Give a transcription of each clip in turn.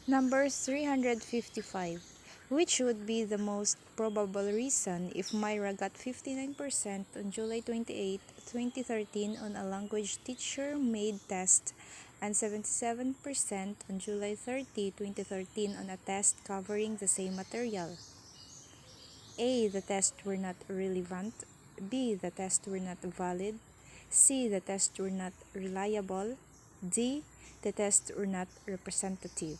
Number 355. Which would be the most probable reason if Myra got 59% on July 28, 2013 on a language teacher-made test and 77% on July 30, 2013 on a test covering the same material? A. The tests were not relevant. B. The tests were not valid. C. The tests were not reliable. D. The tests were not representative.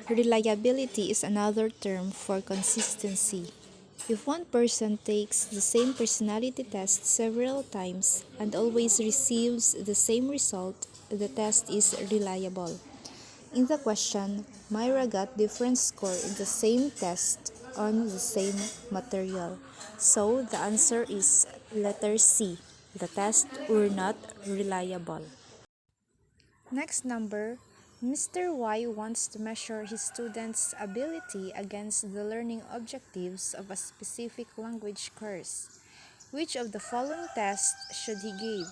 Reliability is another term for consistency. If one person takes the same personality test several times and always receives the same result, the test is reliable. In the question, Myra got different score in the same test on the same material. So the answer is letter C. The tests were not reliable. Next number, Mr. Y wants to measure his students' ability against the learning objectives of a specific language course. Which of the following tests should he give?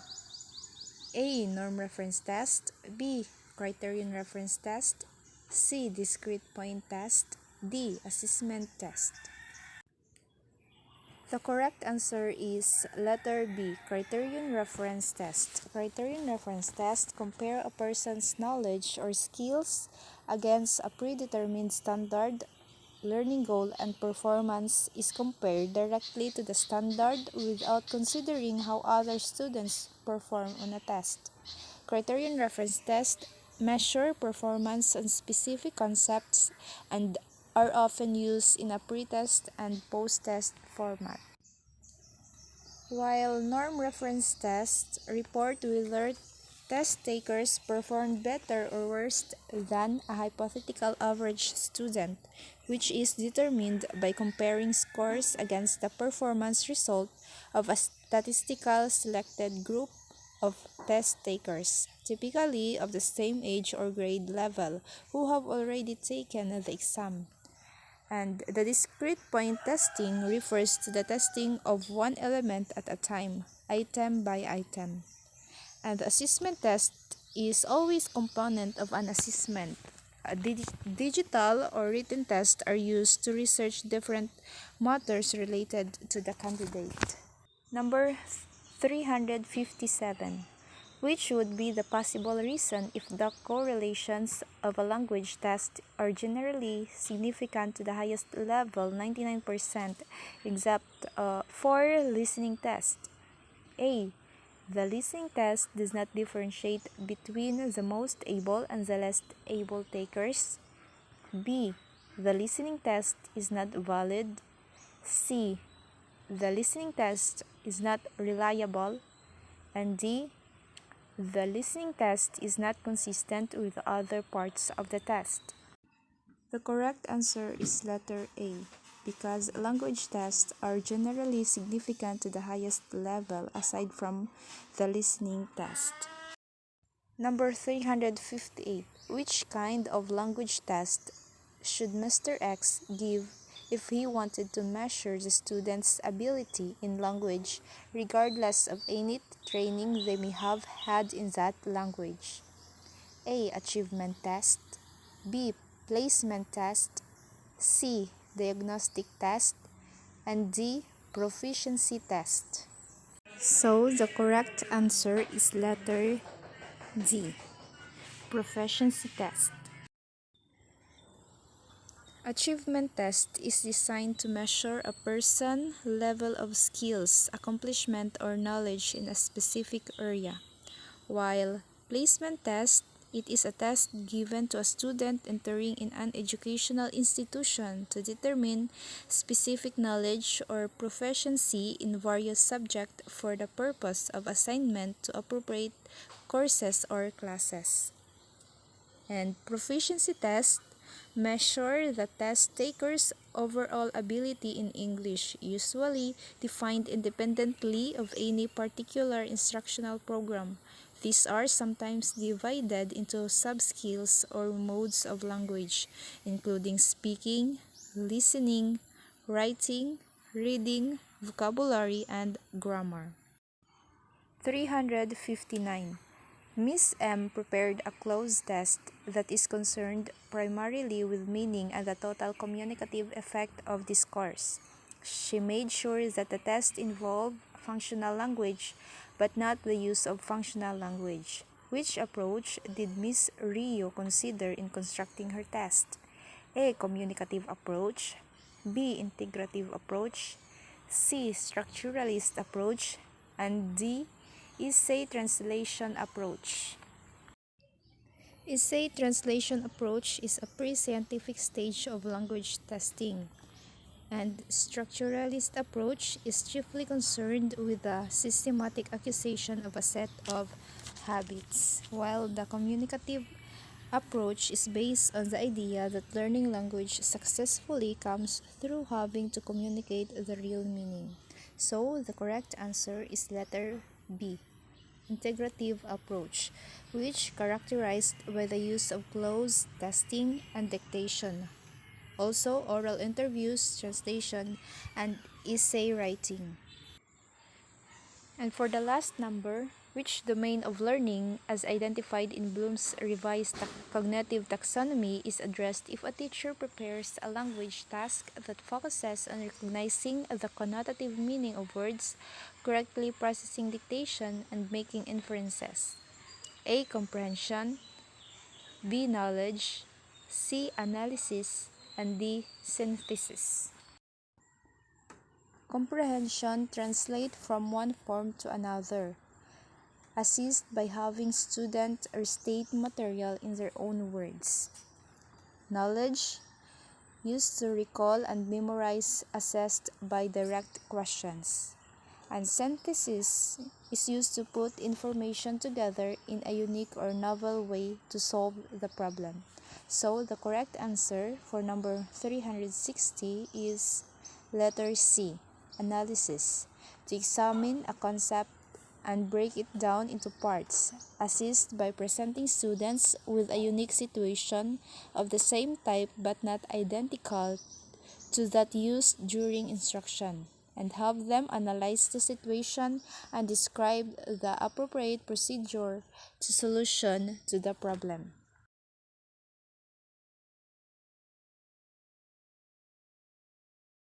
A. Norm reference test. B. Criterion reference test. C. Discrete point test. D. Assessment test. The correct answer is letter B, criterion reference test. Criterion reference test compare a person's knowledge or skills against a predetermined standard. Learning goal and performance is compared directly to the standard without considering how other students perform on a test. Criterion reference test measure performance on specific concepts and are often used in a pre-test and post-test format. While norm reference tests report whether test takers performed better or worse than a hypothetical average student, which is determined by comparing scores against the performance result of a statistical selected group of test takers, typically of the same age or grade level, who have already taken the exam. And the discrete point testing refers to the testing of one element at a time, item by item. And the assessment test is always component of an assessment. A digital or written tests are used to research different matters related to the candidate. Number 357. Which would be the possible reason if the correlations of a language test are generally significant to the highest level, 99%, except for listening test? A. The listening test does not differentiate between the most able and the less able takers. B. The listening test is not valid. C. The listening test is not reliable. And D. The listening test is not consistent with other parts of the test. The correct answer is letter A, because language tests are generally significant to the highest level aside from the listening test. Number 358. Which kind of language test should Mr. X give if he wanted to measure the student's ability in language regardless of any training they may have had in that language? A. Achievement test. B. Placement test. C. Diagnostic test. And D. Proficiency test. So the correct answer is letter D. Proficiency test. Achievement test is designed to measure a person's level of skills, accomplishment, or knowledge in a specific area. While placement test, it is a test given to a student entering in an educational institution to determine specific knowledge or proficiency in various subjects for the purpose of assignment to appropriate courses or classes. And proficiency test measure the test taker's overall ability in English, usually defined independently of any particular instructional program. These are sometimes divided into sub-skills or modes of language, including speaking, listening, writing, reading, vocabulary, and grammar. 359. Miss M prepared a closed test that is concerned primarily with meaning and the total communicative effect of discourse. She made sure that the test involved functional language but not the use of functional language. Which approach did Miss Rio consider in constructing her test? A. Communicative approach. B. Integrative approach. C. Structuralist approach. And D. Essay translation approach. Essay translation approach is a pre-scientific stage of language testing, and structuralist approach is chiefly concerned with the systematic acquisition of a set of habits, while the communicative approach is based on the idea that learning language successfully comes through having to communicate the real meaning. So, the correct answer is letter B, integrative approach, which characterized by the use of closed testing and dictation, also oral interviews, translation, and essay writing. And for the last number, which domain of learning, as identified in Bloom's revised cognitive taxonomy, is addressed if a teacher prepares a language task that focuses on recognizing the connotative meaning of words, correctly processing dictation, and making inferences? A. Comprehension. B. Knowledge. C. Analysis. And D. Synthesis. Comprehension translate from one form to another. Assist by having students restate material in their own words. Knowledge used to recall and memorize assessed by direct questions. And synthesis is used to put information together in a unique or novel way to solve the problem. So the correct answer for number 360 is letter C, analysis, to examine a concept and break it down into parts. Assist by presenting students with a unique situation of the same type but not identical to that used during instruction, and have them analyze the situation and describe the appropriate procedure to solution to the problem.